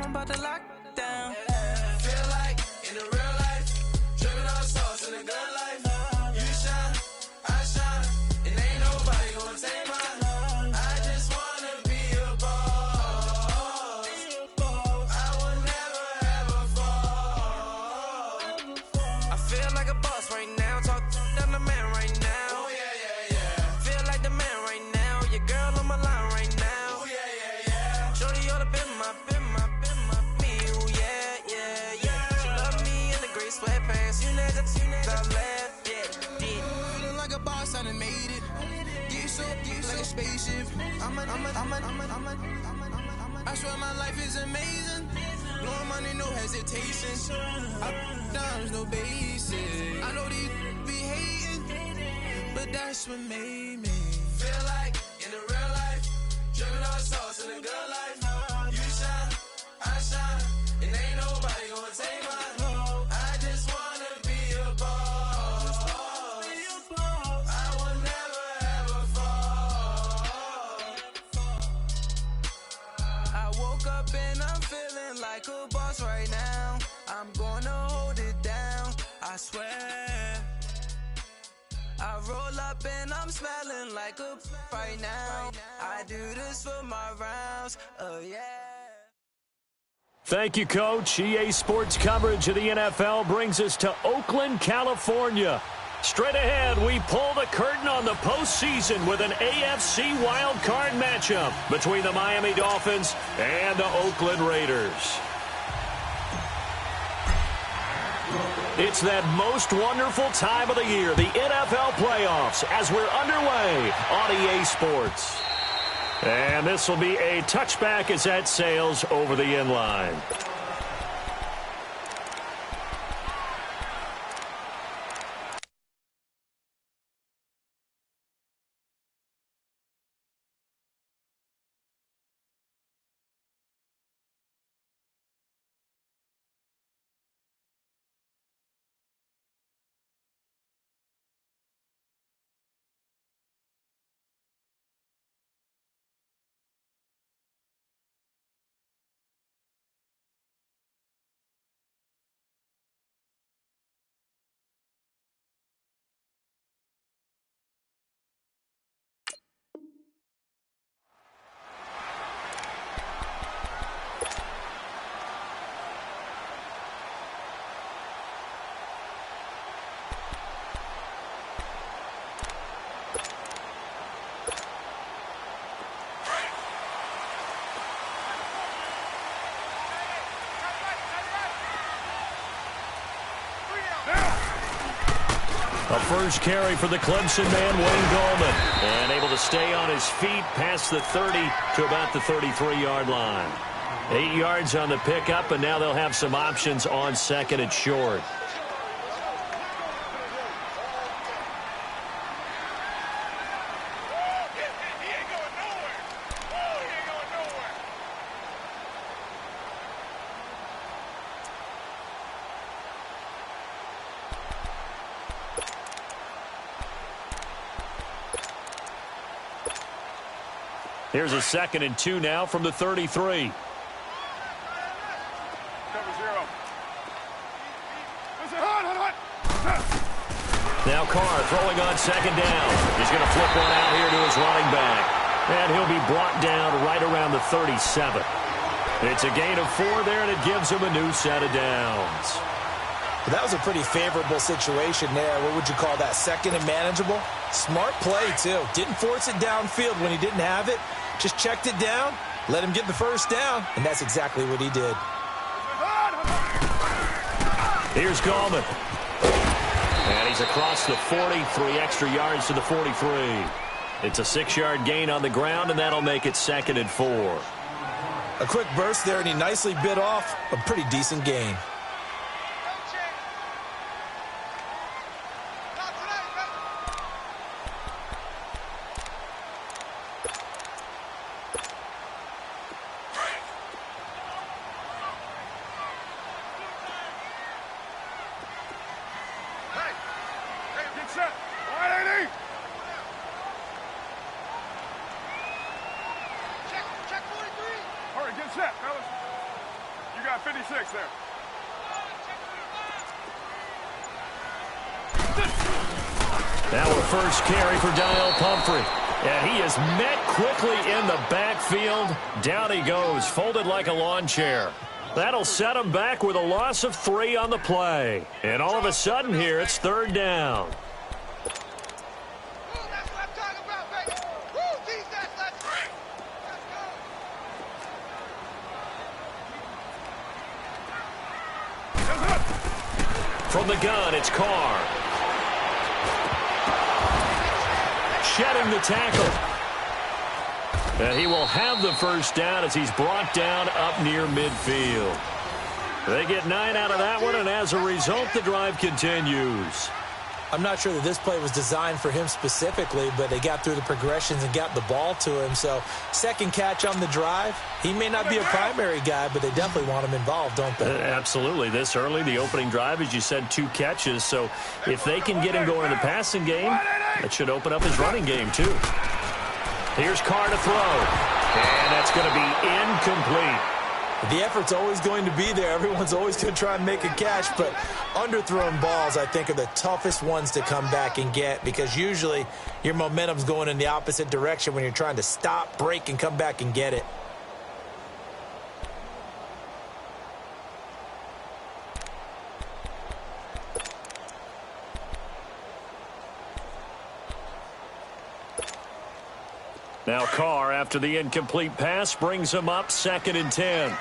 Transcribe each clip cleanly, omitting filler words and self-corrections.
I'm about to lock down. Feel like in the real life, dripping on sauce in the good life. You shine, I shine, and ain't nobody gonna take mine. I just wanna be a boss. I will never ever fall. I feel like a boss right now. Talk to the man right now. Oh yeah, yeah, yeah. Feel like the man right now. Your girl on my line right now. Oh yeah, yeah, yeah. Shorty oughta been my me. Ooh yeah, yeah, yeah. She love me in the gray sweatpants. You never I left, yeah. Feeling like a boss, I done made it. Get so like a spaceship. I swear my life is amazing. Blowing money, no hesitation. Up, downs, no basic. I know these be hating, but that's what made me feel like in the real life, dripping on sauce in the good life. You shine, I shine, and ain't nobody gonna take mine. I just wanna be a boss. I will never ever fall. I woke up and I'm feeling like a boss right now. I'm gonna hold it down, I swear. I roll up and I'm smelling like a right now. I do this for my rounds, oh yeah. Thank you, Coach. EA Sports coverage of the NFL brings us to Oakland, California. Straight ahead, we pull the curtain on the postseason with an AFC wildcard matchup between the Miami Dolphins and the Oakland Raiders. It's that most wonderful time of the year, the NFL playoffs, as we're underway on EA Sports. And this will be a touchback as that sails over the end line. A first carry for the Clemson man, Wayne Gallman. And able to stay on his feet past the 30 to about the 33-yard line. 8 yards on the pickup, and now they'll have some options on second and short. Here's a 2nd and 2 now from the 33. Now Carr throwing on 2nd down. He's going to flip one out here to his running back. And he'll be brought down right around the 37. It's a gain of 4 there, and it gives him a new set of downs. That was a pretty favorable situation there. What would you call that? Second and manageable? Smart play, too. Didn't force it downfield when he didn't have it. Just checked it down, let him get the first down, and that's exactly what he did. Here's Gallman. And he's across the 40, 3 extra yards to the 43. It's a 6-yard gain on the ground, and that'll make it 2nd and 4. A quick burst there, and he nicely bit off a pretty decent gain. You got 56 there. Now a first carry for Daniel Pumphrey. And he is met quickly in the backfield. Down he goes, folded like a lawn chair. That'll set him back with a loss of 3 on the play. And all of a sudden here, it's third down. From the gun, it's Carr. Shedding the tackle. And he will have the first down as he's brought down up near midfield. They get 9 out of that one, and as a result, the drive continues. I'm not sure that this play was designed for him specifically, but they got through the progressions and got the ball to him. So, second catch on the drive. He may not be a primary guy, but they definitely want him involved, don't they? Absolutely. This early, the opening drive, as you said, 2 catches. So, if they can get him going in the passing game, that should open up his running game, too. Here's Carr to throw. And that's going to be incomplete. The effort's always going to be there. Everyone's always going to try and make a catch, but underthrown balls, I think, are the toughest ones to come back and get because usually your momentum's going in the opposite direction when you're trying to stop, break, and come back and get it. Now Carr, after the incomplete pass, brings him up 2nd and 10.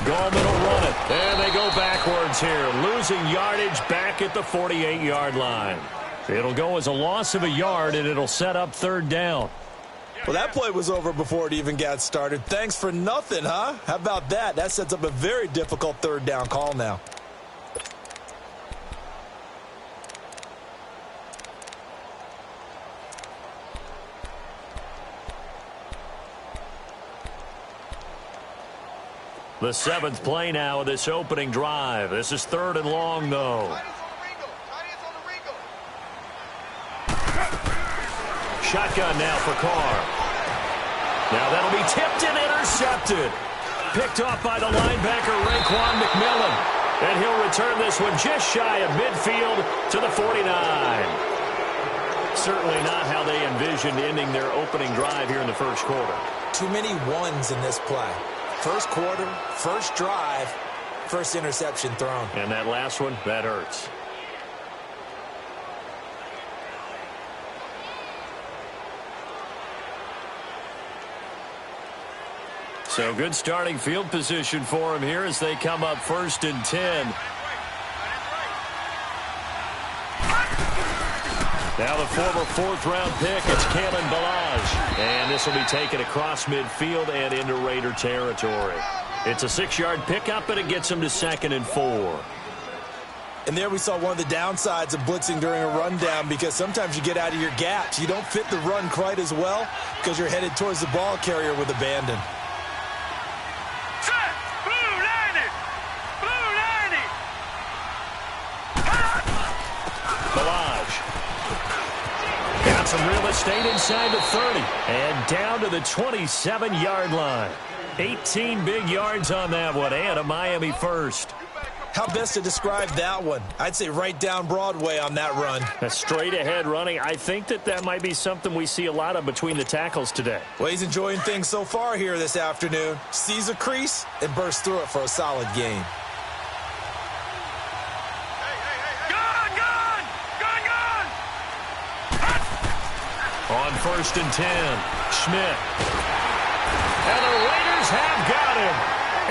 Gallman will run it. And they go backwards here, losing yardage back at the 48-yard line. It'll go as a loss of a yard, and it'll set up third down. Well, that play was over before it even got started. Thanks for nothing, huh? How about that? That sets up a very difficult third down call now. The 7th play now of this opening drive. This is 3rd and long, though. Shotgun now for Carr. Now that'll be tipped and intercepted. Picked off by the linebacker, Raekwon McMillan. And he'll return this one just shy of midfield to the 49. Certainly not how they envisioned ending their opening drive here in the first quarter. Too many ones in this play. First quarter, first drive, first interception thrown. And that last one, that hurts. So good starting field position for him here as they come up 1st and 10. Now the former 4th-round pick, it's Kalen Ballage. And this will be taken across midfield and into Raider territory. It's a 6-yard pickup, and it gets him to 2nd and 4. And there we saw one of the downsides of blitzing during a rundown because sometimes you get out of your gaps. You don't fit the run quite as well because you're headed towards the ball carrier with abandon. Some real estate inside the 30 and down to the 27-yard line. 18 big yards on that one and a Miami first. How best to describe that one? I'd say right down Broadway on that run. A straight ahead running. I think that might be something we see a lot of between the tackles today. Well, he's enjoying things so far here this afternoon. Sees a crease and bursts through it for a solid gain. On 1st and 10, Schmidt. And the Raiders have got him.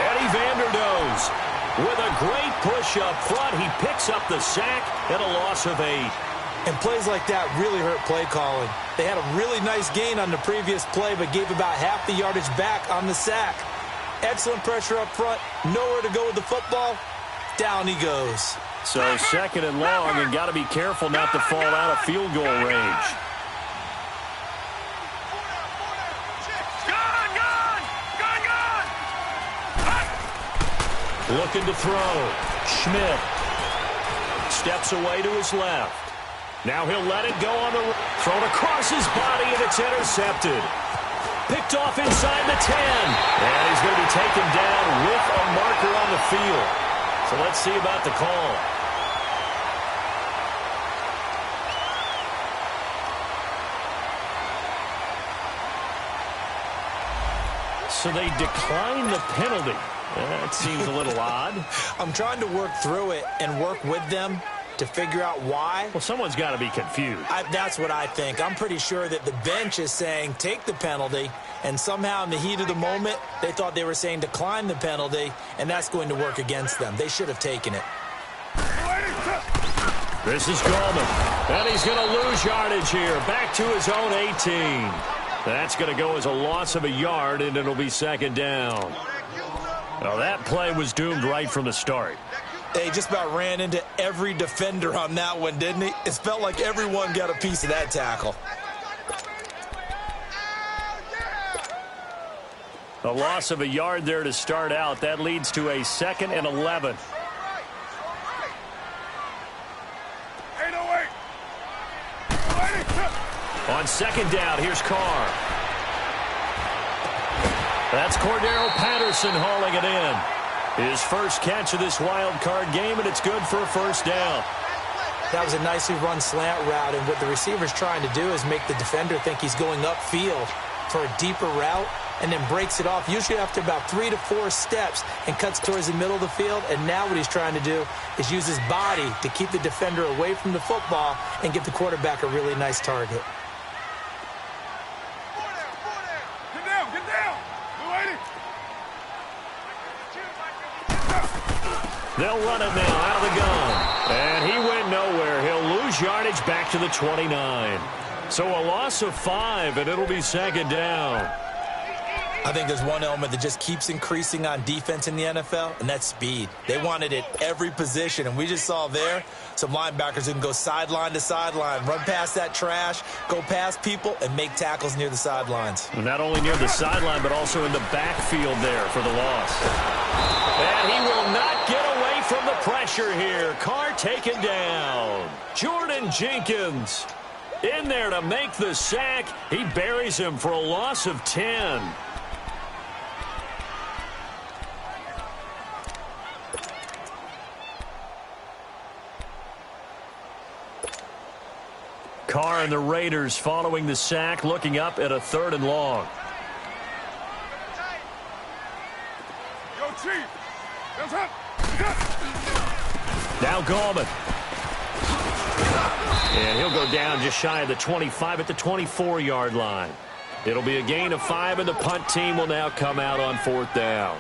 Eddie Vanderdoes with a great push up front. He picks up the sack and a loss of 8. And plays like that really hurt play calling. They had a really nice gain on the previous play, but gave about half the yardage back on the sack. Excellent pressure up front. Nowhere to go with the football. Down he goes. So 2nd and long, and got to be careful not to fall out of field goal range. Looking to throw. Schmidt. Steps away to his left. Now he'll let it go on the thrown across his body, and it's intercepted. Picked off inside the 10. And he's going to be taken down with a marker on the field. So let's see about the call. So they decline the penalty. That seems a little odd. I'm trying to work through it and work with them to figure out why. Well, someone's got to be confused. That's what I think. I'm pretty sure that the bench is saying take the penalty, and somehow in the heat of the moment, they thought they were saying decline the penalty, and that's going to work against them. They should have taken it. This is Gallman, and he's going to lose yardage here. Back to his own 18. That's going to go as a loss of a yard, and it'll be second down. Now, that play was doomed right from the start. He just about ran into every defender on that one, didn't he? It felt like everyone got a piece of that tackle. A loss of a yard there to start out. That leads to a 2nd and 11. On second down, here's Carr. That's Cordero Patterson hauling it in. His first catch of this wild card game, and it's good for a first down. That was a nicely run slant route, and what the receiver's trying to do is make the defender think he's going upfield for a deeper route, and then breaks it off, usually after about 3 to 4 steps, and cuts towards the middle of the field. And now what he's trying to do is use his body to keep the defender away from the football and get the quarterback a really nice target. They'll run it now out of the gun. And he went nowhere. He'll lose yardage back to the 29. So a loss of 5, and it'll be second down. I think there's one element that just keeps increasing on defense in the NFL, and that's speed. They want it at every position, and we just saw there some linebackers who can go sideline to sideline, run past that trash, go past people, and make tackles near the sidelines. Not only near the sideline, but also in the backfield there for the loss. And he will not get away from the pressure here. Carr taken down. Jordan Jenkins in there to make the sack. He buries him for a loss of 10. Carr and the Raiders following the sack, looking up at a 3rd and long. Now Gallman. And he'll go down just shy of the 25 at the 24-yard line. It'll be a gain of 5, and the punt team will now come out on 4th down.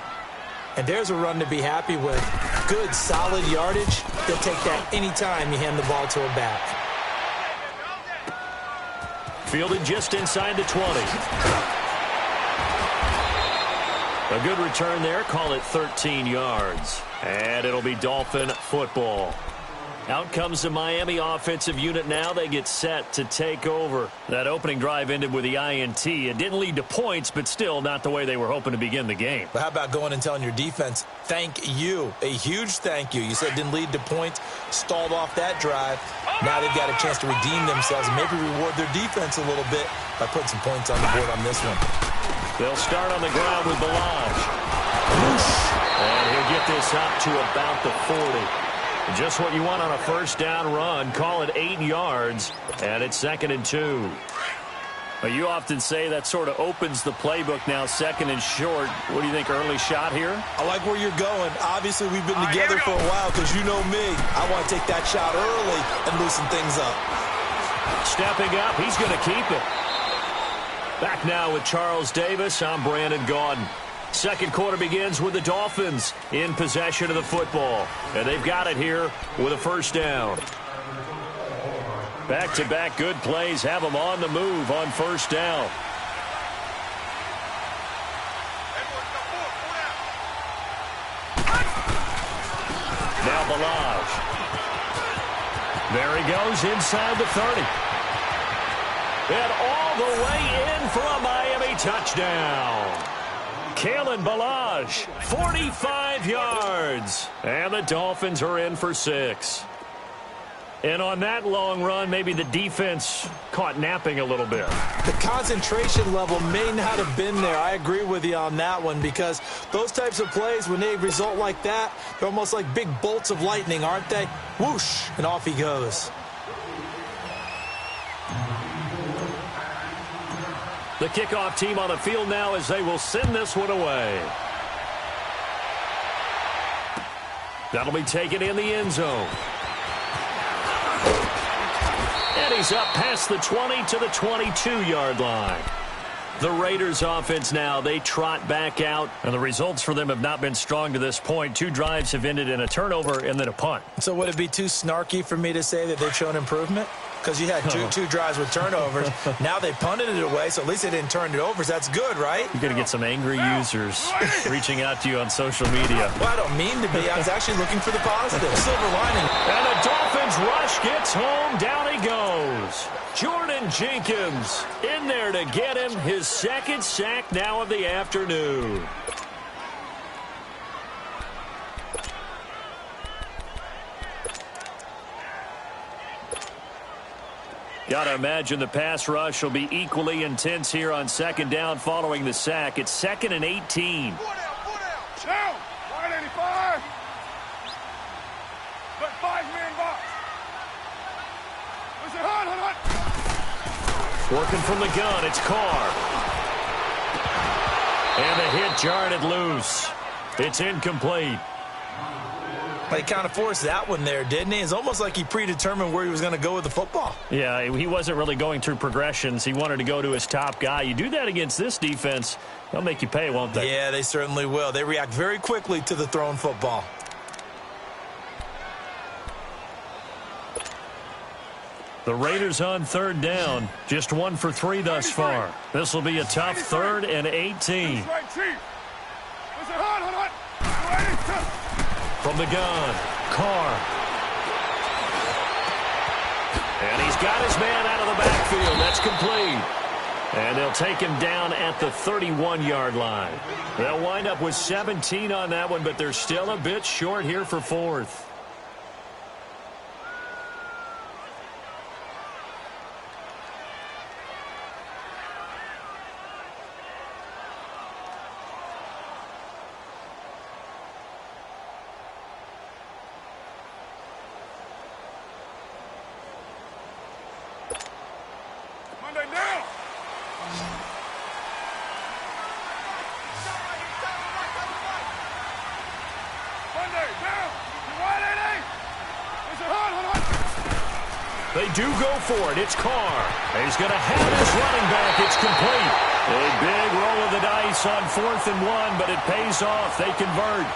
And there's a run to be happy with. Good, solid yardage. They'll take that anytime you hand the ball to a back. Fielded just inside the 20. A good return there. Call it 13 yards. And it'll be Dolphin football. Out comes the Miami offensive unit now. They get set to take over. That opening drive ended with the INT. It didn't lead to points, but still not the way they were hoping to begin the game. But how about going and telling your defense, thank you, a huge thank you. You said it didn't lead to points, stalled off that drive. Now they've got a chance to redeem themselves and maybe reward their defense a little bit by putting some points on the board on this one. They'll start on the ground with Balaj. And he'll get this up to about the 40. Just what you want on a first down run. Call it 8 yards, and it's 2nd and 2. Well, you often say that sort of opens the playbook now, 2nd and short. What do you think, early shot here? I like where you're going. Obviously, we've been together for a while because you know me. I want to take that shot early and loosen things up. Stepping up, he's going to keep it. Back now with Charles Davis. I'm Brandon Gaudin. Second quarter begins with the Dolphins in possession of the football. And they've got it here with a first down. Back-to-back good plays have them on the move on first down. Now Balaj. There he goes inside the 30. And all the way in for a Miami touchdown. Kalen Balaj, 45 yards. And the Dolphins are in for 6. And on that long run, maybe the defense caught napping a little bit. The concentration level may not have been there. I agree with you on that one, because those types of plays, when they result like that, they're almost like big bolts of lightning, aren't they? Whoosh, and off he goes. The kickoff team on the field now as they will send this one away. That'll be taken in the end zone. And he's up past the 20 to the 22-yard line. The Raiders offense now, they trot back out, and the results for them have not been strong to this point. 2 drives have ended in a turnover and then a punt. So would it be too snarky for me to say that they've shown improvement? Because you had two drives with turnovers. Now they punted it away, so at least they didn't turn it over. That's good, right? You're going to get some angry users reaching out to you on social media. Well, I don't mean to be. I was actually looking for the positive. Silver lining. And the Dolphins rush gets home. Down he goes. Jordan Jenkins in there to get him his second sack now of the afternoon. Got to imagine the pass rush will be equally intense here on second down following the sack. It's 2nd and 18. Down, 185. But 5-man box. Hot. Working from the gun, it's Carr. And the hit jarred it loose. It's incomplete. He kind of forced that one there, didn't he? It's almost like he predetermined where he was going to go with the football. Yeah, he wasn't really going through progressions. He wanted to go to his top guy. You do that against this defense, they'll make you pay, won't they? Yeah, they certainly will. They react very quickly to the thrown football. The Raiders on 3rd down. Just 1 for 3 thus far. This will be a tough 3rd and 18. From the gun, Carr. And he's got his man out of the backfield. That's complete. And they'll take him down at the 31-yard line. They'll wind up with 17 on that one, but they're still a bit short here for 4th. They do go for it. It's Carr. He's going to have his running back. It's complete. A big roll of the dice on 4th and 1, but it pays off. They convert.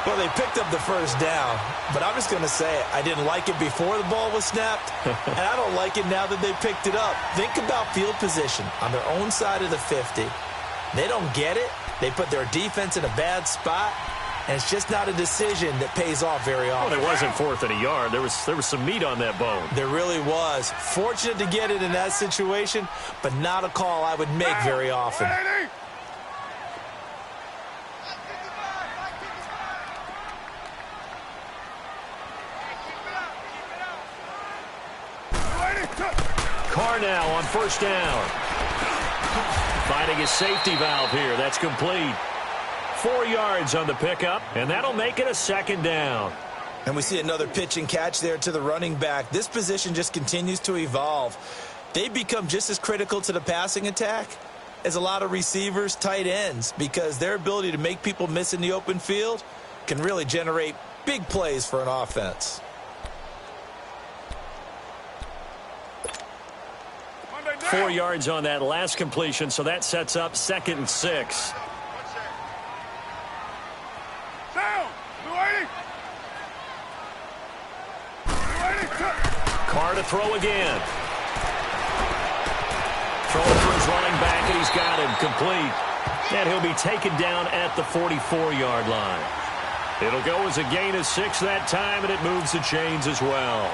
Well, they picked up the first down, but I'm just going to say I didn't like it before the ball was snapped, and I don't like it now that they picked it up. Think about field position on their own side of the 50. They don't get it. They put their defense in a bad spot, and it's just not a decision that pays off very often. Well, it wasn't 4th and a yard. There was some meat on that bone. There really was. Fortunate to get it in that situation, but not a call I would make very often. Carr now on 1st down. Finding his safety valve here. That's complete. 4 yards on the pickup, and that'll make it a 2nd down. And we see another pitch and catch there to the running back. This position just continues to evolve. They've become just as critical to the passing attack as a lot of receivers, tight ends, because their ability to make people miss in the open field can really generate big plays for an offense. Four yards on that last completion, so that sets up 2nd and 6. Carr to throw again. Throwing for his running back, and he's got him complete. And he'll be taken down at the 44-yard line. It'll go as a gain of 6 that time, and it moves the chains as well.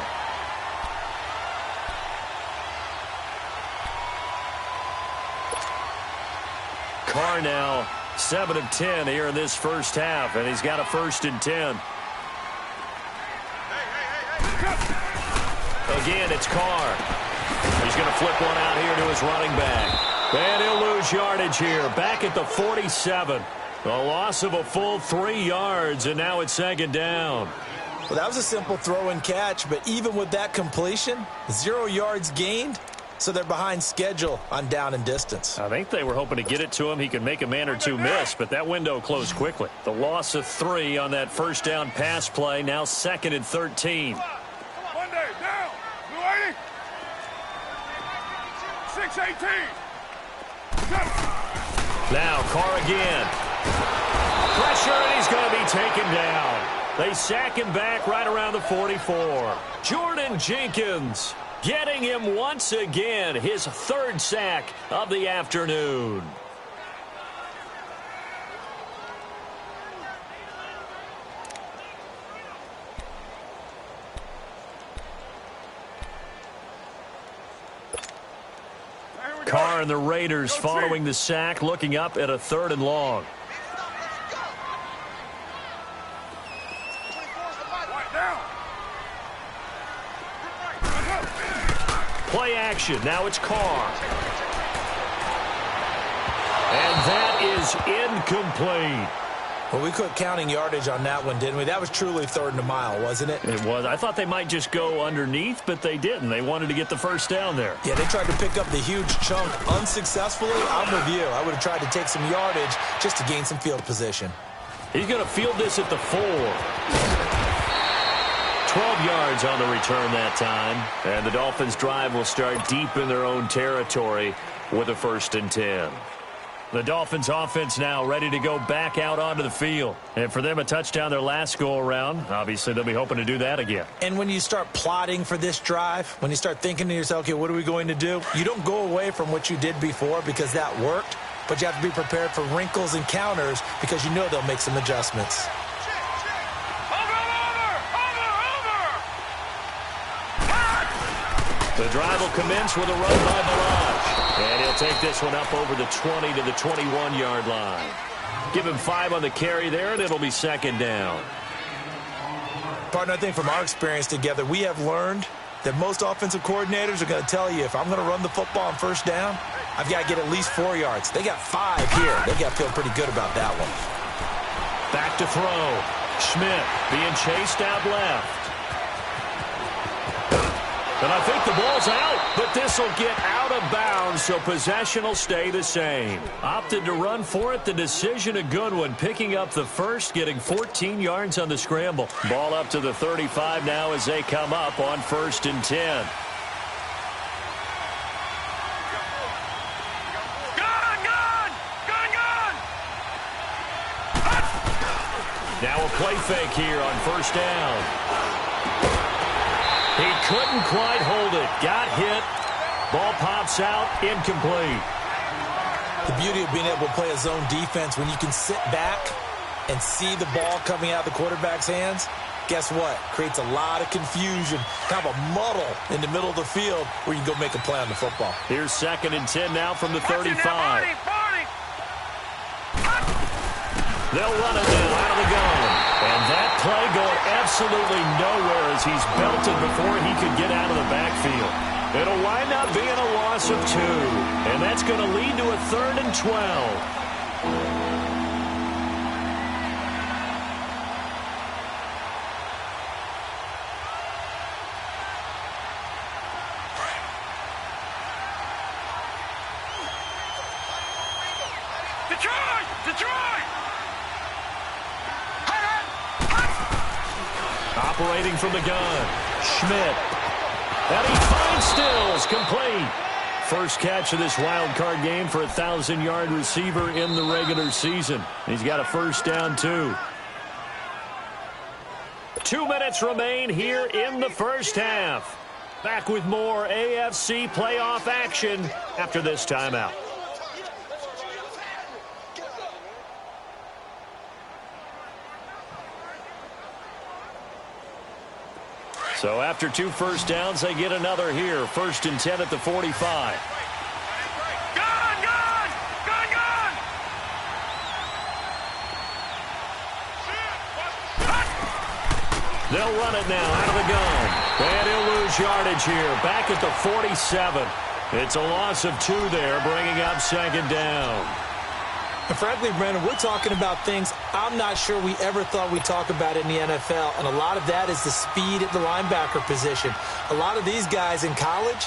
Carr now 7 of 10 here in this first half, and he's got a 1st and 10. Again, it's Carr. He's going to flip one out here to his running back. And he'll lose yardage here. Back at the 47. A loss of a full 3 yards, and now it's second down. Well, that was a simple throw and catch, but even with that completion, 0 yards gained, so they're behind schedule on down and distance. I think they were hoping to get it to him. He could make a man or two miss, but that window closed quickly. The loss of 3 on that first down pass play, now 2nd and 13. Monday, down. Blue 80. 6-18. Now Carr again. Pressure, and he's going to be taken down. They sack him back right around the 44. Jordan Jenkins getting him once again, his 3rd sack of the afternoon. Carr and the Raiders following the sack, looking up at a 3rd and long. Play action. Now it's Carr. And that is incomplete. Well, we quit counting yardage on that one, didn't we? That was truly 3rd and a mile, wasn't it? It was. I thought they might just go underneath, but they didn't. They wanted to get the first down there. Yeah, they tried to pick up the huge chunk unsuccessfully. I'm with you. I would have tried to take some yardage just to gain some field position. He's going to field this at the 4. 12 yards on the return that time. And the Dolphins' drive will start deep in their own territory with a 1st and 10. The Dolphins' offense now ready to go back out onto the field. And for them, a touchdown their last go-around. Obviously, they'll be hoping to do that again. And when you start plotting for this drive, when you start thinking to yourself, okay, what are we going to do? You don't go away from what you did before because that worked, but you have to be prepared for wrinkles and counters because you know they'll make some adjustments. The drive will commence with a run by Mirage. And he'll take this one up over the 20 to the 21-yard line. Give him 5 on the carry there, and it'll be 2nd down. Partner, I think from our experience together, we have learned that most offensive coordinators are going to tell you, if I'm going to run the football on 1st down, I've got to get at least 4 yards. They got 5 here. They got to feel pretty good about that one. Back to throw. Schmidt being chased out left. And I think the ball's out, but this will get out of bounds, so possession will stay the same. Opted to run for it. The decision a good one, picking up the first, getting 14 yards on the scramble. Ball up to the 35 now as they come up on 1st and 10. Now a play fake here on 1st down. He couldn't quite hold it. Got hit. Ball pops out. Incomplete. The beauty of being able to play a zone defense, when you can sit back and see the ball coming out of the quarterback's hands, guess what? Creates a lot of confusion, kind of a muddle in the middle of the field where you can go make a play on the football. Here's 2nd and 10 now from the 35. They'll run it now out of the gun. And that play going absolutely nowhere as he's belted before he could get out of the backfield. It'll wind up being a loss of 2. And that's going to lead to a 3rd and 12. Operating from the gun, Schmidt. And he finds Stills, complete. First catch of this wild card game for a 1,000-yard receiver in the regular season. He's got a 1st down, too. 2 minutes remain here in the first half. Back with more AFC playoff action after this timeout. So after 2 first downs, they get another here. 1st and 10 at the 45. They'll run it now out of the gun. And he'll lose yardage here. Back at the 47. It's a loss of 2 there, bringing up second down. And frankly, Brendan, we're talking about things I'm not sure we ever thought we'd talk about in the NFL. And a lot of that is the speed at the linebacker position. A lot of these guys in college,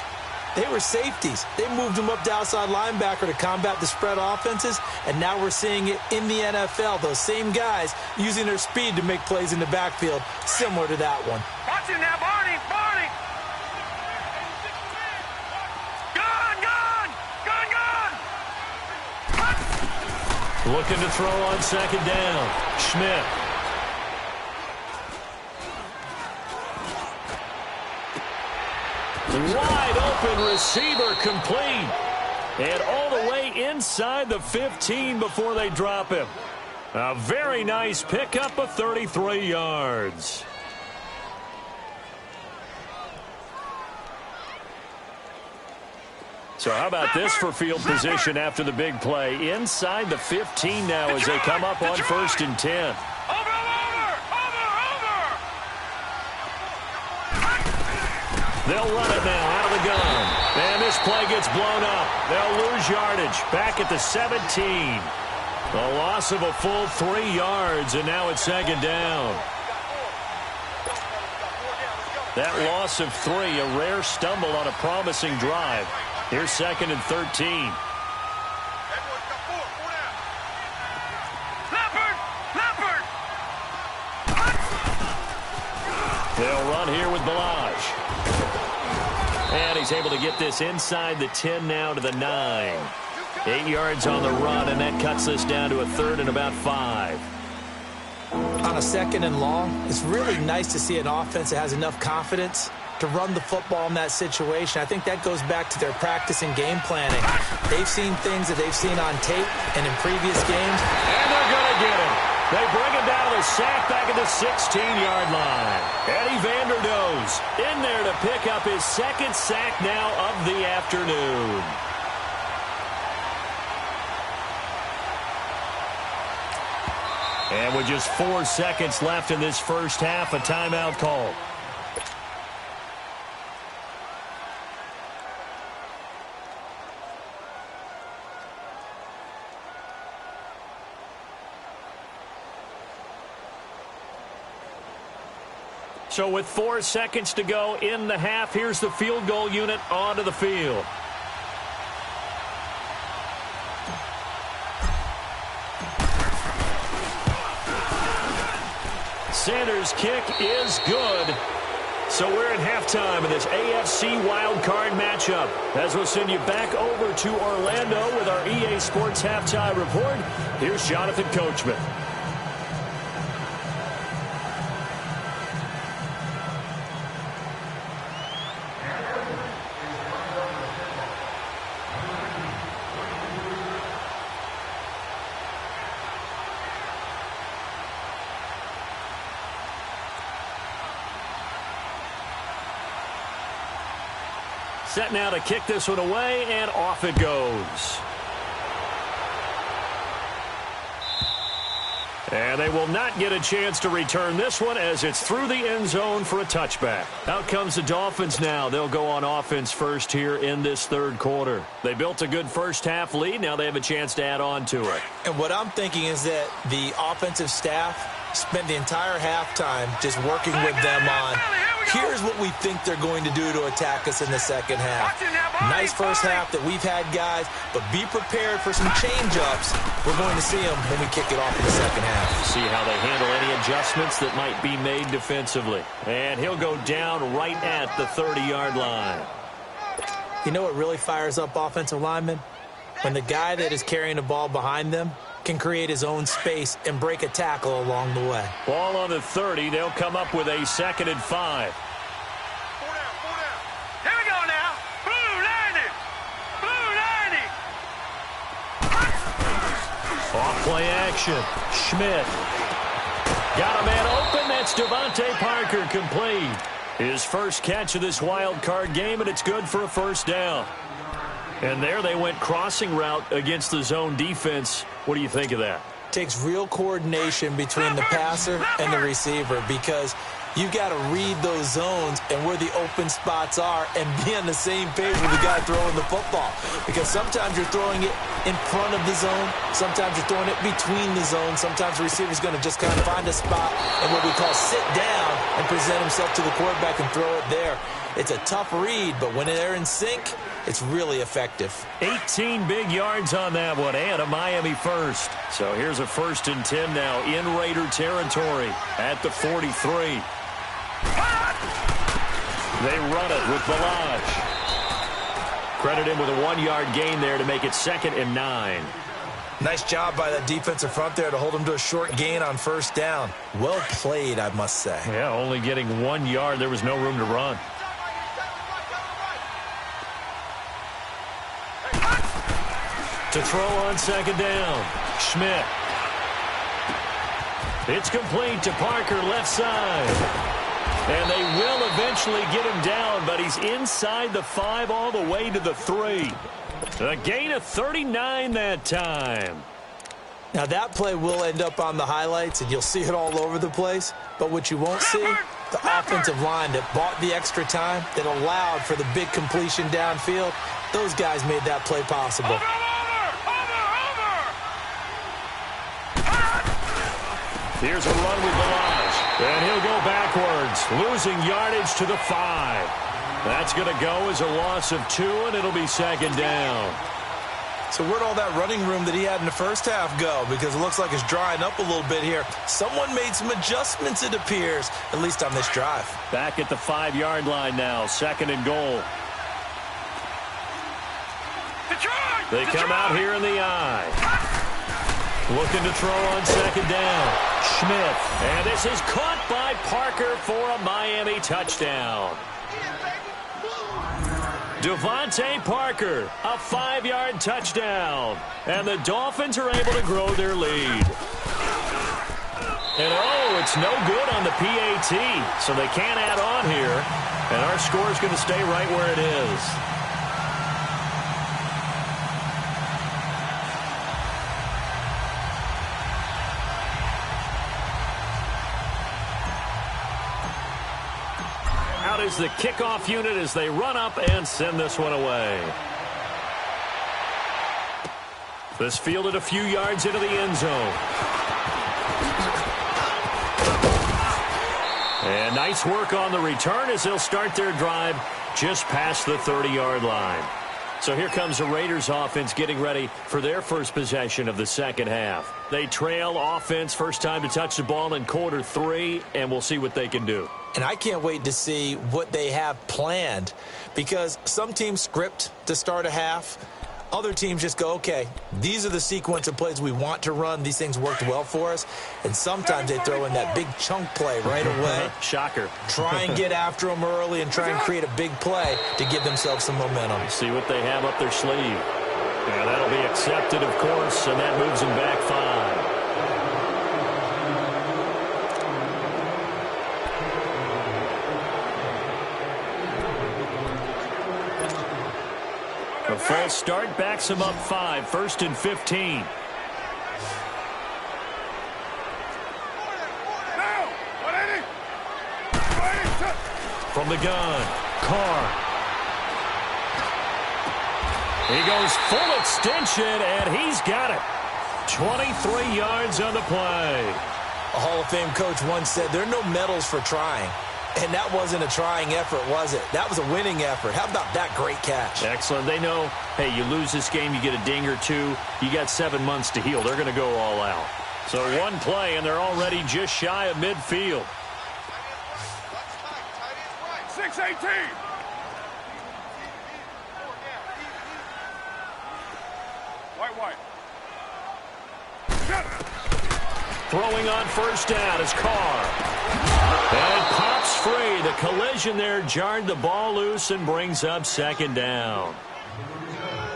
they were safeties. They moved them up to outside linebacker to combat the spread offenses, and now we're seeing it in the NFL. Those same guys using their speed to make plays in the backfield, similar to that one. Watch it now, Barney! Barney! Gun! Looking to throw on second down. Schmidt. Wide open receiver complete. And all the way inside the 15 before they drop him. A very nice pickup of 33 yards. So how about this for field position after the big play? Inside the 15 now as they come up on 1st and 10. They'll run it now out of the gun. And this play gets blown up. They'll lose yardage back at the 17. A loss of a full 3 yards, and now it's second down. That loss of 3, a rare stumble on a promising drive. Here's 2nd and 13. They'll run here with Balaj. And he's able to get this inside the 10 now to the 9. 8 yards on the run, and that cuts this down to a 3rd and about 5. On a 2nd and long, it's really nice to see an offense that has enough confidence to run the football in that situation. I think that goes back to their practice and game planning. They've seen things that they've seen on tape and in previous games. And they're going to get him. They bring him down to the sack back at the 16-yard line. Eddie Vanderdoes in there to pick up his 2nd sack now of the afternoon. And with just 4 seconds left in this first half, a timeout call. So with 4 seconds to go in the half, here's the field goal unit onto the field. Sanders' kick is good. So we're at halftime in this AFC wildcard matchup. As we'll send you back over to Orlando with our EA Sports halftime report, here's Jonathan Coachman. Set now to kick this one away, and off it goes. And they will not get a chance to return this one as it's through the end zone for a touchback. Out comes the Dolphins now. They'll go on offense first here in this 3rd quarter. They built a good first half lead. Now they have a chance to add on to it. And what I'm thinking is that the offensive staff spent the entire halftime just working with them on, here's what we think they're going to do to attack us in the second half. Nice first half that we've had, guys, but be prepared for some change-ups. We're going to see them when we kick it off in the second half. See how they handle any adjustments that might be made defensively. And he'll go down right at the 30-yard line. You know what really fires up offensive linemen? When the guy that is carrying the ball behind them can create his own space and break a tackle along the way. Ball on the 30. They'll come up with a 2nd and 5. Here we go now. Blue 90. Blue 90. Off play action. Schmidt. Got a man open. That's Devontae Parker complete. His first catch of this wild card game, and it's good for a 1st down. And there they went crossing route against the zone defense. What do you think of that? Takes real coordination between the passer and the receiver, because You've got to read those zones and where the open spots are and be on the same page with the guy throwing the football. Because sometimes you're throwing it in front of the zone. Sometimes you're throwing it between the zones. Sometimes the receiver's going to just kind of find a spot and what we call sit down and present himself to the quarterback and throw it there. It's a tough read, but when they're in sync, it's really effective. 18 big yards on that one, and a Miami first. So here's a 1st and 10 now in Raider territory at the 43. They run it with Balaj. Credit him with a 1-yard gain there to make it 2nd and 9. Nice job by that defensive front there to hold him to a short gain on 1st down. Well played, I must say. Yeah, only getting 1 yard. There was no room to run. To throw on 2nd down. Schmidt. It's complete to Parker, left side. And they will eventually get him down, but he's inside the 5 all the way to the 3. A gain of 39 that time. Now that play will end up on the highlights, and you'll see it all over the place. But what you won't see, the offensive line that bought the extra time, that allowed for the big completion downfield, those guys made that play possible. Here's a run with Balaj, and he'll go backwards, losing yardage to the 5. That's going to go as a loss of 2, and it'll be 2nd down. So where'd all that running room that he had in the first half go? Because it looks like it's drying up a little bit here. Someone made some adjustments, it appears, at least on this drive. Back at the 5-yard line now, 2nd and goal. They come out here in the eye. Looking to throw on 2nd down. Schmidt. And this is caught by Parker for a Miami touchdown. Devontae Parker, a 5-yard touchdown. And the Dolphins are able to grow their lead. And it's no good on the PAT. So they can't add on here. And our score is going to stay right where it is. Is the kickoff unit as they run up and send this one away. This fielded a few yards into the end zone. And nice work on the return as they'll start their drive just past the 30-yard line. So here comes the Raiders offense getting ready for their first possession of the second half. They trail offense, first time to touch the ball in quarter 3, and we'll see what they can do. And I can't wait to see what they have planned, because some teams script to start a half. Other teams just go, okay, these are the sequence of plays we want to run. These things worked well for us. And sometimes they throw in that big chunk play right away. Shocker. Try and get after them early and try and create a big play to give themselves some momentum. See what they have up their sleeve. And that'll be accepted, of course, and that moves them back 5. A false start backs him up 5, 1st and 15. From the gun, Carr. He goes full extension, and he's got it. 23 yards on the play. A Hall of Fame coach once said there are no medals for trying. And that wasn't a trying effort, was it? That was a winning effort. How about that great catch? Excellent. They know, hey, you lose this game, you get a ding or 2. You got 7 months to heal. They're going to go all out. So one play, and they're already just shy of midfield. 6-18. White. Throwing on first down is Carr. And it pops free. The collision there jarred the ball loose and brings up 2nd down.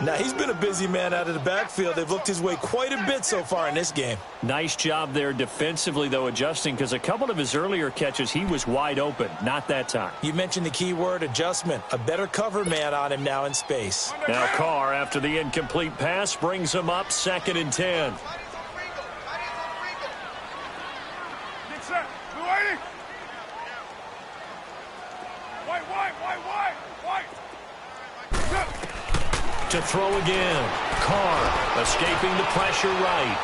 Now, he's been a busy man out of the backfield. They've looked his way quite a bit so far in this game. Nice job there defensively, though, adjusting, because a couple of his earlier catches, he was wide open. Not that time. You mentioned the key word, adjustment. A better cover man on him now in space. Now Carr, after the incomplete pass, brings him up 2nd and 10. To throw again. Carr escaping the pressure right.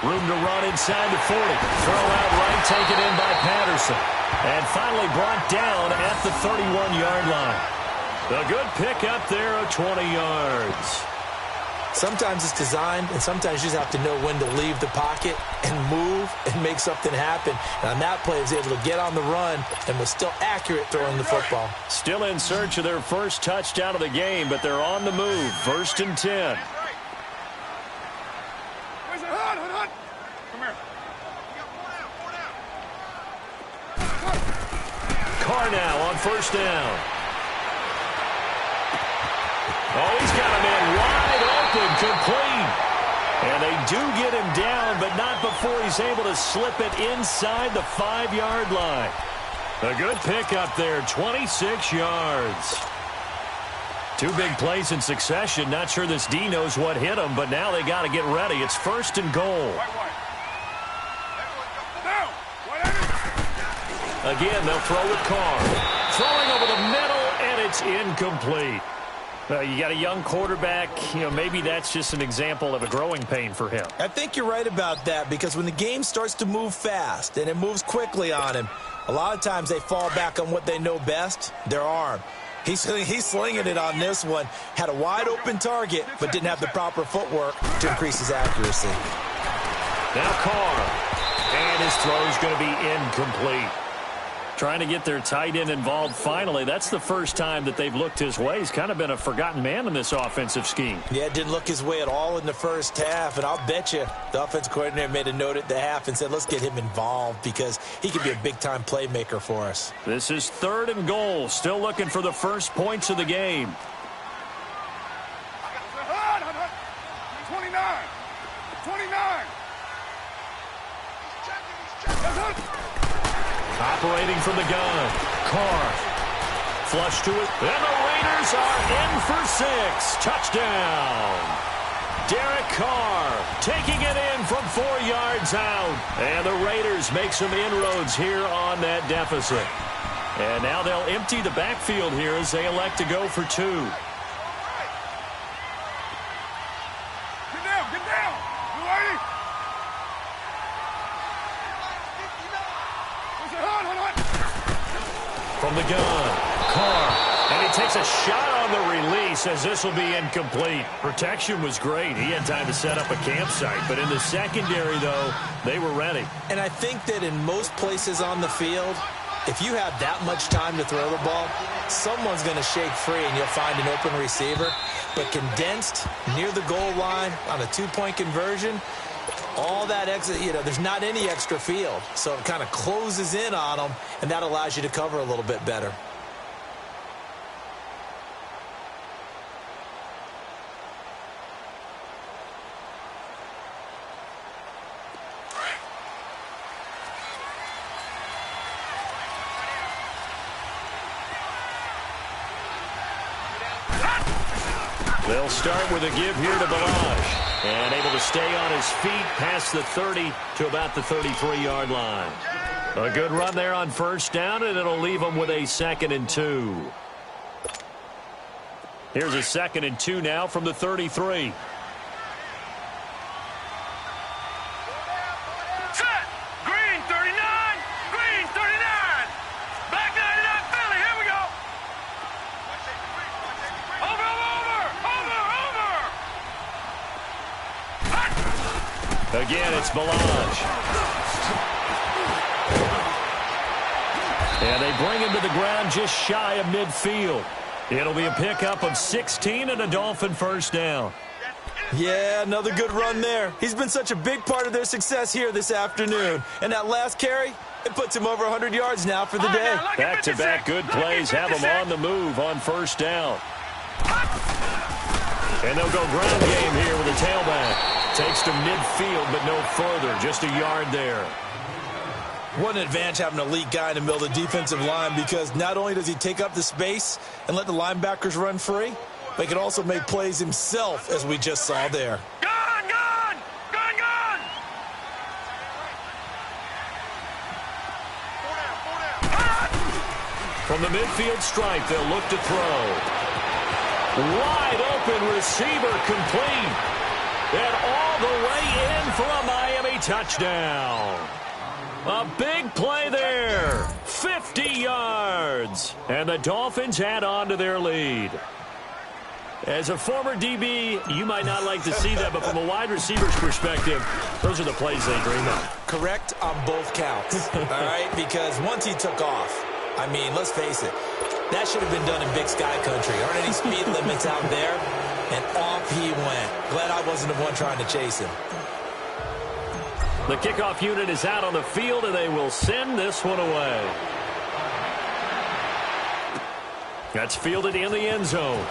Room to run inside the 40. Throw out right, taken in by Patterson. And finally brought down at the 31-yard line. A good pick up there of 20 yards. Sometimes it's designed, and sometimes you just have to know when to leave the pocket and move and make something happen. And on that play, he was able to get on the run and was still accurate throwing the football. Still in search of their first touchdown of the game, but they're on the move. 1st and 10. Carr now on 1st down. Oh, he's got a man wide open, complete. And they do get him down, but not before he's able to slip it inside the 5-yard line. A good pickup there, 26 yards. 2 big plays in succession. Not sure this D knows what hit him, but now they got to get ready. It's 1st and goal. Again, they'll throw with Carr. Throwing over the middle, and it's incomplete. You got a young quarterback. Maybe that's just an example of a growing pain for him. I think you're right about that, because when the game starts to move fast and it moves quickly on him, a lot of times they fall back on what they know best, their arm. He's slinging it on this one. Had a wide open target, but didn't have the proper footwork to increase his accuracy. Now Carr. And his throw's going to be incomplete. Trying to get their tight end involved finally. That's the first time that they've looked his way. He's kind of been a forgotten man in this offensive scheme. Yeah, didn't look his way at all in the first half. And I'll bet you the offensive coordinator made a note at the half and said, let's get him involved because he could be a big-time playmaker for us. This is 3rd and goal. Still looking for the first points of the game. 29. Operating from the gun. Carr. Flush to it. And the Raiders are in for 6. Touchdown. Derek Carr taking it in from 4 yards out. And the Raiders make some inroads here on that deficit. And now they'll empty the backfield here as they elect to go for 2. Get down. You ready? From the gun, Carr, and he takes a shot on the release as this will be incomplete. Protection was great. He had time to set up a campsite, but in the secondary, though, they were ready. And I think that in most places on the field, if you have that much time to throw the ball, someone's going to shake free and you'll find an open receiver. But condensed near the goal line on a 2-point conversion, all that extra, there's not any extra field. So it kind of closes in on them, and that allows you to cover a little bit better. They'll start with a give here to Balazs. And able to stay on his feet past the 30 to about the 33-yard line. A good run there on 1st down, and it'll leave them with a 2nd and 2. Here's a 2nd and 2 now from the 33. Set. Green 39. Green 39. Black 99 Philly. Here we go. Over. Again, it's Balazs. And they bring him to the ground just shy of midfield. It'll be a pickup of 16 and a Dolphin 1st down. Yeah, another good run there. He's been such a big part of their success here this afternoon. And that last carry, it puts him over 100 yards now for the day. Back-to-back good plays have him on the move on 1st down. And they'll go ground game here with a tailback. Takes to midfield, but no further. Just a yard there. What an advantage having an elite guy in the middle of the defensive line, because not only does he take up the space and let the linebackers run free, but he can also make plays himself, as we just saw there. Gun! From the midfield stripe, they'll look to throw. Wide open receiver complete. And all the way in for a Miami touchdown. A big play there. 50 yards. And the Dolphins add on to their lead. As a former DB, you might not like to see that, but from a wide receiver's perspective, those are the plays they dream of. Correct on both counts, all right? Because once he took off, I mean, let's face it, that should have been done in Big Sky Country. Aren't any speed limits out there? And off he went. Glad I wasn't the one trying to chase him. The kickoff unit is out on the field, and they will send this one away. That's fielded in the end zone.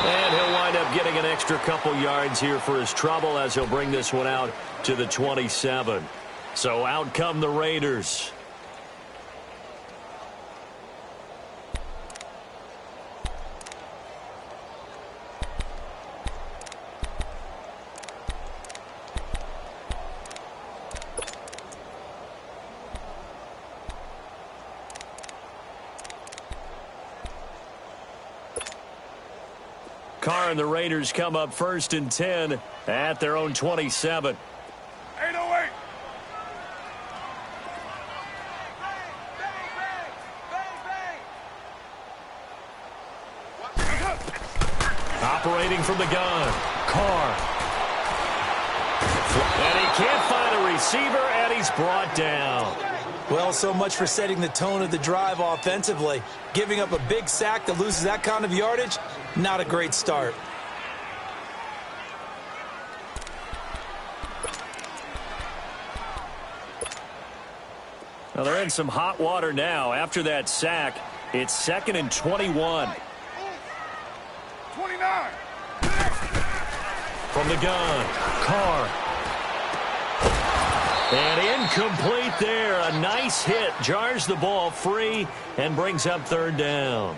And he'll wind up getting an extra couple yards here for his trouble as he'll bring this one out to the 27. So out come the Raiders. Carr and the Raiders come up 1st and 10 at their own 27. 808. Operating from the gun, Carr. And he can't find a receiver, and he's brought down. Well, so much for setting the tone of the drive offensively. Giving up a big sack that loses that kind of yardage, not a great start. Well, they're in some hot water now. After that sack, it's 2nd and 21. 29. From the gun, Carr. And incomplete there. A nice hit. Jars the ball free and brings up 3rd down.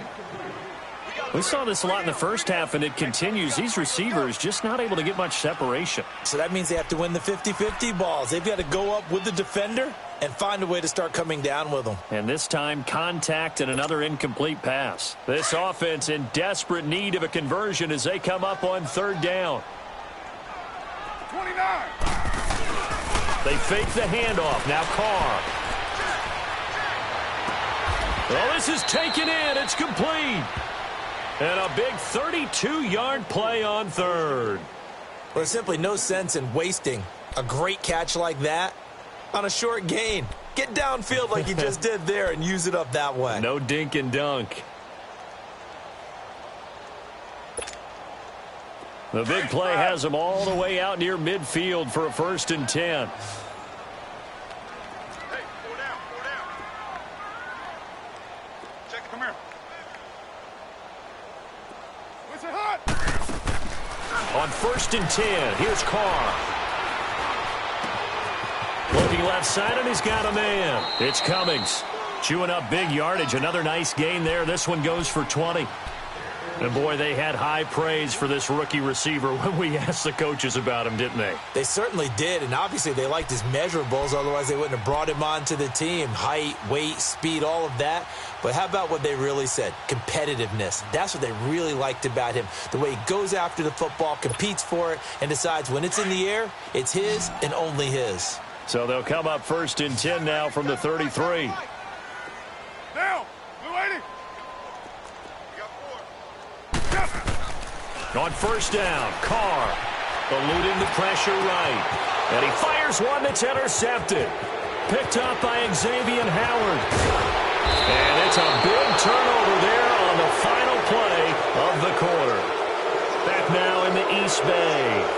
We saw this a lot in the first half, and it continues. These receivers just not able to get much separation. So that means they have to win the 50-50 balls. They've got to go up with the defender and find a way to start coming down with them. And this time, contact and another incomplete pass. This offense in desperate need of a conversion as they come up on 3rd down. 29. They fake the handoff. Now Carr. Well, this is taken in. It's complete. And a big 32-yard play on 3rd. Well, there's simply no sense in wasting a great catch like that on a short gain. Get downfield like you just did there and use it up that way. No dink and dunk. The big play has them all the way out near midfield for a 1st and 10. Hey, go down, go down. Check it, come here. What's it hot? On 1st and 10, here's Carr. Looking left side, and he's got a man. It's Cummings. Chewing up big yardage. Another nice gain there. This one goes for 20. And, boy, they had high praise for this rookie receiver when we asked the coaches about him, didn't they? They certainly did, and obviously they liked his measurables. Otherwise, they wouldn't have brought him onto the team. Height, weight, speed, all of that. But how about what they really said? Competitiveness. That's what they really liked about him. The way he goes after the football, competes for it, and decides when it's in the air, it's his and only his. So they'll come up 1st and 10 now from the 33. Now, Blue 80. On 1st down, Carr eluding the pressure right. And he fires one that's intercepted. Picked up by Xavier Howard. And it's a big turnover there on the final play of the quarter. Back now in the East Bay.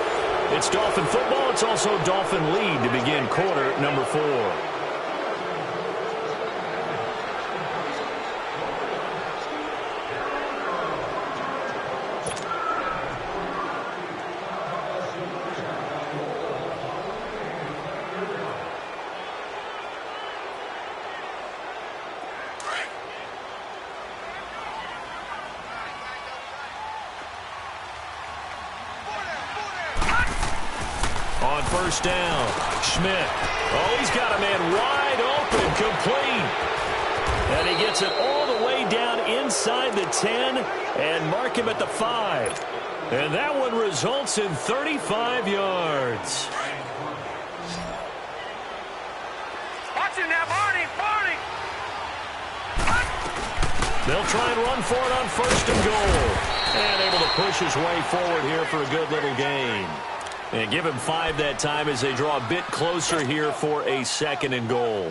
It's Dolphin football. It's also Dolphin lead to begin quarter number 4. On 1st down, Schmidt. Oh, he's got a man wide open, complete. he gets it all the way down inside the 10 and mark him at the 5. And that one results in 35 yards. Watch him now, Barney! They'll try and run for it on 1st and goal. And able to push his way forward here for a good little gain. And give him 5 that time as they draw a bit closer here for a 2nd and goal.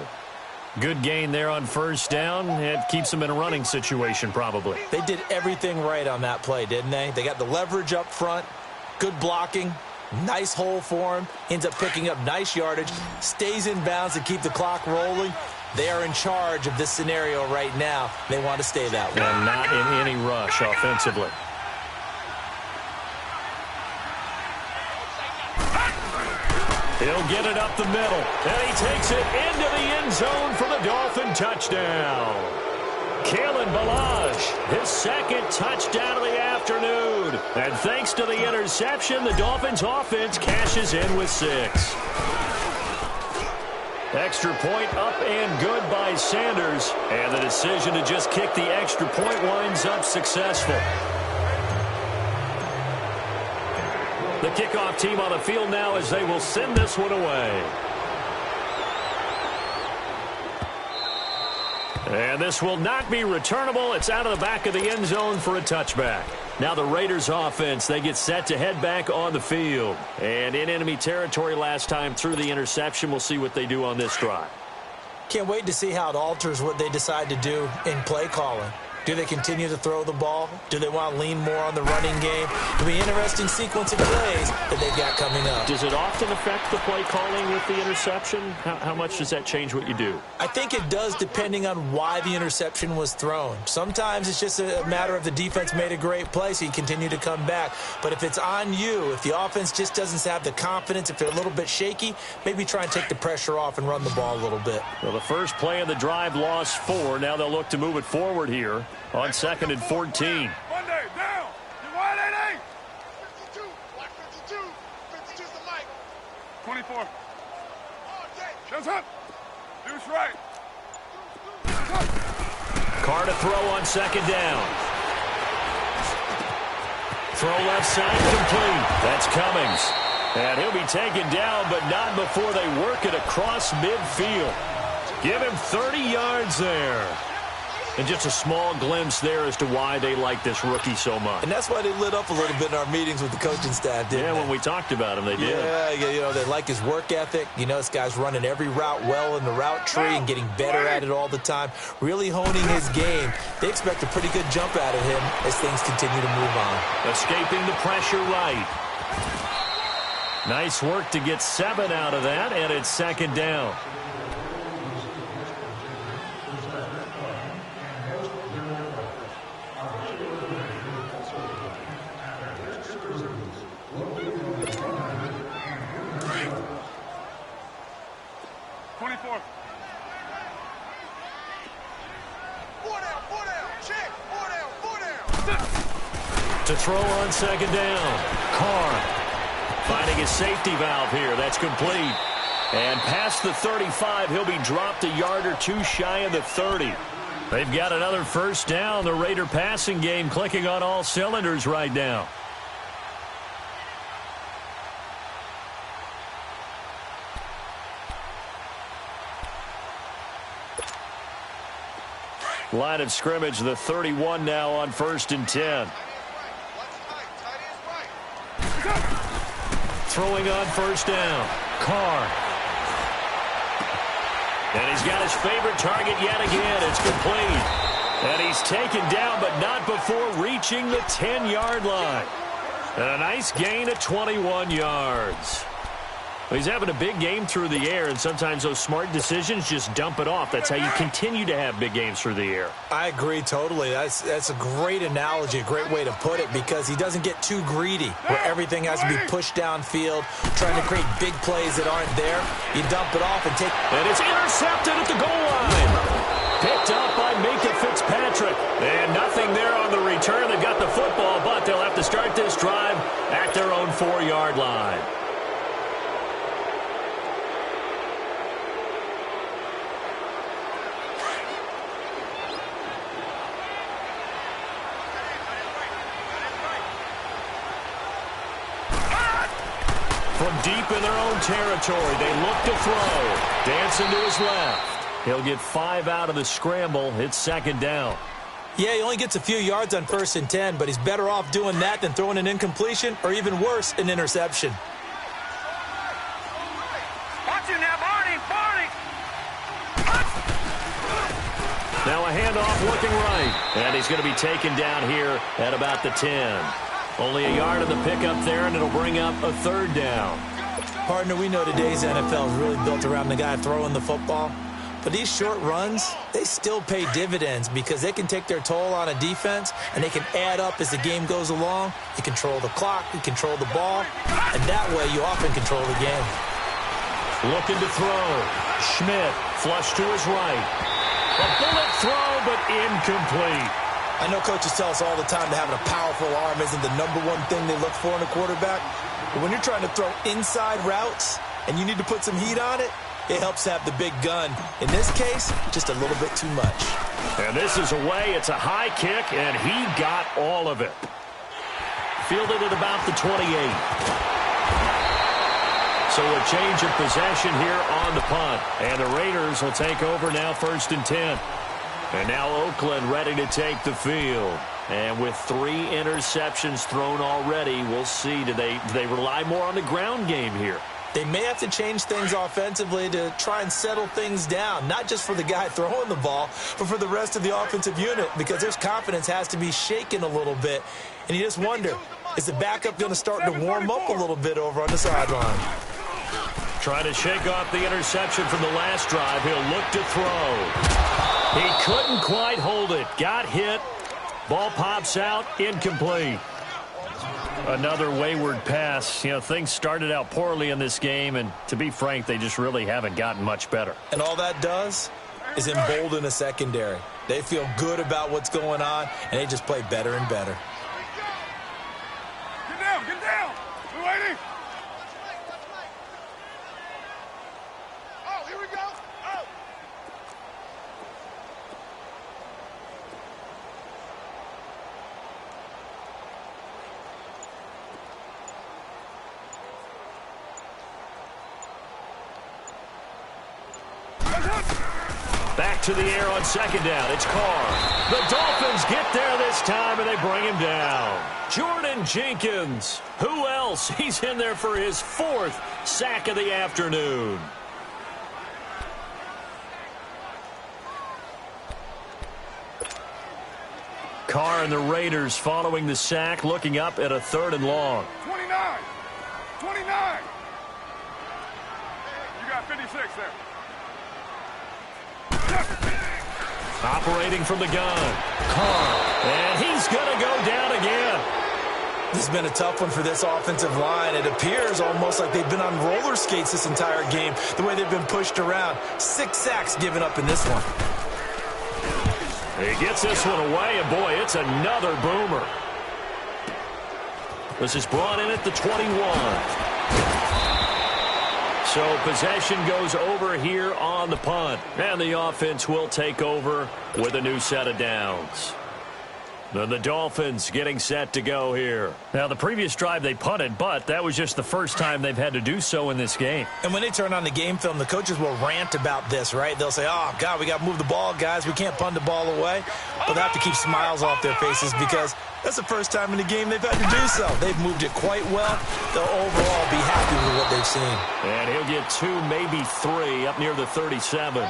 Good gain there on 1st down. It keeps them in a running situation probably. They did everything right on that play, didn't they? They got the leverage up front, good blocking, nice hole for him, ends up picking up nice yardage, stays in bounds to keep the clock rolling. They are in charge of this scenario right now. They want to stay that way. And not in any rush offensively. He'll get it up the middle, and he takes it into the end zone for the Dolphin touchdown. Kalen Ballage, his 2nd touchdown of the afternoon. And thanks to the interception, the Dolphins' offense cashes in with 6. Extra point up and good by Sanders. And the decision to just kick the extra point winds up successful. The kickoff team on the field now as they will send this one away. And this will not be returnable. It's out of the back of the end zone for a touchback. Now the Raiders offense, they get set to head back on the field. And in enemy territory last time through the interception. We'll see what they do on this drive. Can't wait to see how it alters what they decide to do in play calling. Do they continue to throw the ball? Do they want to lean more on the running game? It'll be an interesting sequence of plays that they've got coming up. Does it often affect the play calling with the interception? How much does that change what you do? I think it does depending on why the interception was thrown. Sometimes it's just a matter of the defense made a great play, so you continue to come back. But if it's on you, if the offense just doesn't have the confidence, if they're a little bit shaky, maybe try and take the pressure off and run the ball a little bit. Well, the first play of the drive lost 4. Now they'll look to move it forward here on 2nd and 14. Monday, down! You wide, 8-8! 52, black 52. 52's the mic. 24. Chest up. Deuce right. Carr to throw on 2nd down. Throw left side complete. That's Cummings. And he'll be taken down, but not before they work it across midfield. Give him 30 yards there. And just a small glimpse there as to why they like this rookie so much. And that's why they lit up a little bit in our meetings with the coaching staff, didn't they? Yeah, when we talked about him, they did. Yeah, you know, they like his work ethic. You know, this guy's running every route well in the route tree and getting better at it all the time. Really honing his game. They expect a pretty good jump out of him as things continue to move on. Escaping the pressure right. Nice work to get 7 out of that, and it's 2nd down. To throw on 2nd down. Carr finding his safety valve here. That's complete. And past the 35, he'll be dropped a yard or 2 shy of the 30. They've got another 1st down. The Raider passing game clicking on all cylinders right now. Line of scrimmage, the 31 now on 1st and 10. Throwing on 1st down. Carr. And he's got his favorite target yet again. It's complete. And he's taken down, but not before reaching the 10-yard line. And a nice gain of 21 yards. He's having a big game through the air, and sometimes those smart decisions just dump it off. That's how you continue to have big games through the air. I agree totally. That's a great analogy, a great way to put it, because he doesn't get too greedy where everything has to be pushed downfield, trying to create big plays that aren't there. You dump it off and take... And it's intercepted at the goal line. Picked up by Minka Fitzpatrick. And nothing there on the return. They've got the football, but they'll have to start this drive at their own 4-yard line. deep in their own territory. They look to throw. Dancing to his left. He'll get 5 out of the scramble. It's second down. Yeah, he only gets a few yards on 1st and 10, but he's better off doing that than throwing an incompletion or even worse, an interception. Watch it now, Barney! Now a handoff looking right. And he's going to be taken down here at about the 10. Only a yard of the pickup there, and it'll bring up a 3rd down. Partner, we know today's NFL is really built around the guy throwing the football. But these short runs, they still pay dividends because they can take their toll on a defense, and they can add up as the game goes along. You control the clock, you control the ball, and that way you often control the game. Looking to throw. Schmidt, flush to his right. A bullet throw, but incomplete. I know coaches tell us all the time that having a powerful arm isn't the #1 thing they look for in a quarterback. But when you're trying to throw inside routes and you need to put some heat on it, it helps to have the big gun. In this case, just a little bit too much. And this is away. It's a high kick, and he got all of it. Fielded at about the 28. So a change of possession here on the punt. And the Raiders will take over now 1st and 10. And now Oakland ready to take the field. And with 3 interceptions thrown already, we'll see. Do they rely more on the ground game here? They may have to change things offensively to try and settle things down, not just for the guy throwing the ball, but for the rest of the offensive unit, because their confidence has to be shaken a little bit. And you just wonder, is the backup going to start to warm up a little bit over on the sideline? Trying to shake off the interception from the last drive. He'll look to throw. He couldn't quite hold it. Got hit. Ball pops out. Incomplete. Another wayward pass. You know, things started out poorly in this game, and to be frank, they just really haven't gotten much better. And all that does is embolden a secondary. They feel good about what's going on, and they just play better and better. Get down, get down! We're waiting! Oh, here we go! Oh! Back to the air on 2nd down. It's Carr. The Dolphins get there this time, and they bring him down. Jordan Jenkins. Who else? He's in there for his 4th sack of the afternoon. Carr and the Raiders following the sack, looking up at a 3rd and long. 29! 29! You got 56 there. Operating from the gun. Carr. And he's going to go down again. This has been a tough one for this offensive line. It appears almost like they've been on roller skates this entire game, the way they've been pushed around. 6 sacks given up in this one. He gets this one away, and boy, it's another boomer. This is brought in at the 21. So possession goes over here on the punt. And the offense will take over with a new set of downs. Then the Dolphins getting set to go here. Now, the previous drive they punted, but that was just the first time they've had to do so in this game. And when they turn on the game film, the coaches will rant about this, right? They'll say, oh, God, we got to move the ball, guys. We can't punt the ball away. But they have to keep smiles off their faces because that's the first time in the game they've had to do so. They've moved it quite well. They'll overall be happy with what they've seen. And he'll get 2, maybe 3 up near the 37.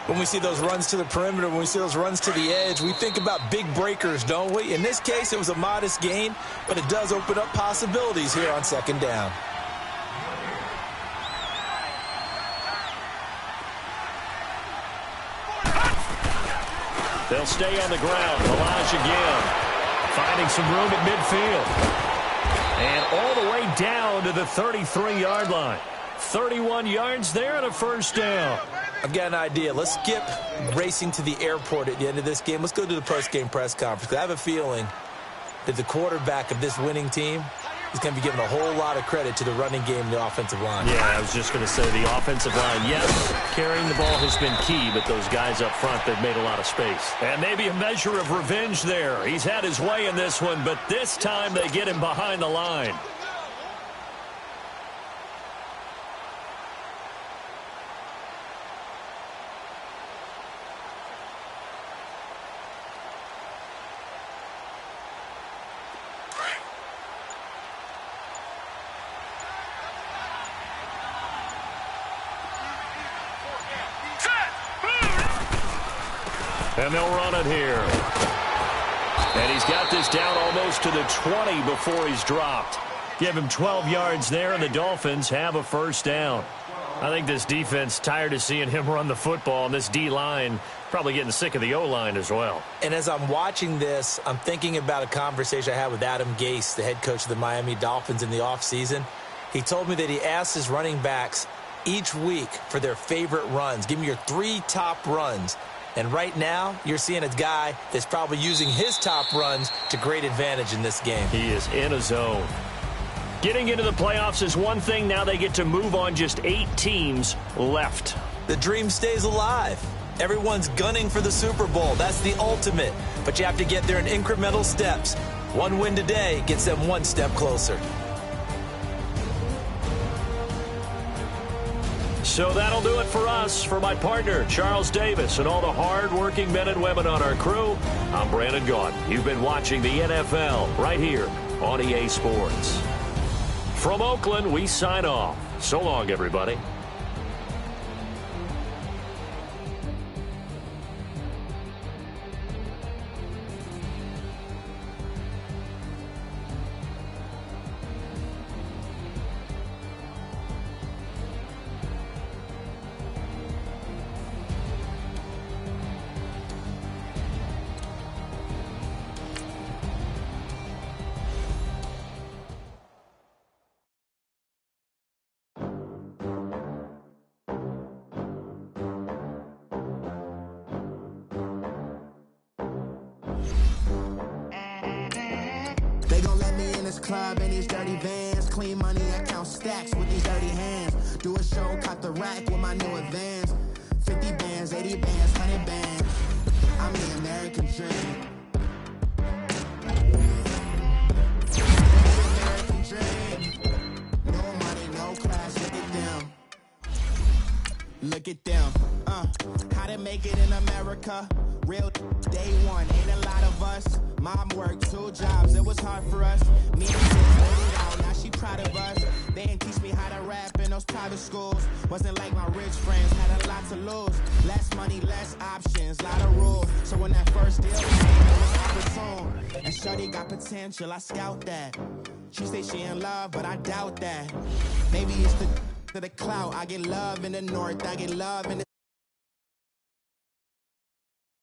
When we see those runs to the perimeter, when we see those runs to the edge, we think about big breakers, don't we? In this case, it was a modest gain, but it does open up possibilities here on 2nd down. They'll stay on the ground. Elijah again, finding some room at midfield. And all the way down to the 33-yard line. 31 yards there and a 1st down. I've got an idea. Let's skip racing to the airport at the end of this game. Let's go to the post-game press conference. I have a feeling that the quarterback of this winning team is going to be given a whole lot of credit to the running game and the offensive line. Yeah, I was just going to say the offensive line, yes, carrying the ball has been key, but those guys up front, they've made a lot of space. And maybe a measure of revenge there. He's had his way in this one, but this time they get him behind the line. And they'll run it here. And he's got this down almost to the 20 before he's dropped. Give him 12 yards there, and the Dolphins have a first down. I think this defense tired of seeing him run the football, and this D-line probably getting sick of the O-line as well. And as I'm watching this, I'm thinking about a conversation I had with Adam Gase, the head coach of the Miami Dolphins, in the offseason. He told me that he asked his running backs each week for their favorite runs. Give me your 3 top runs. And right now, you're seeing a guy that's probably using his top runs to great advantage in this game. He is in a zone. Getting into the playoffs is one thing. Now they get to move on. Just 8 teams left. The dream stays alive. Everyone's gunning for the Super Bowl. That's the ultimate. But you have to get there in incremental steps. One win today gets them one step closer. So that'll do it for us. For my partner, Charles Davis, and all the hard-working men and women on our crew, I'm Brandon Gaudin. You've been watching the NFL right here on EA Sports. From Oakland, we sign off. So long, everybody. They gon' let me in this club in these dirty vans. Clean money, I count stacks with these dirty hands. Do a show, cop the rack with my new advance. 50 bands, 80 bands, 100 bands. I'm the American dream. American dream. No money, no class, look at them. Look at them. How to make it in America. Real day one, ain't a lot of us. Mom worked 2 jobs, it was hard for us. Me and sis made it out, now she proud of us. They didn't teach me how to rap in those private schools. Wasn't like my rich friends, had a lot to lose. Less money, less options, lot of rules. So when that first deal came, it was opportune. And shorty got potential, I scout that. She say she in love, but I doubt that. Maybe it's the clout. I get love in the north, I get love in the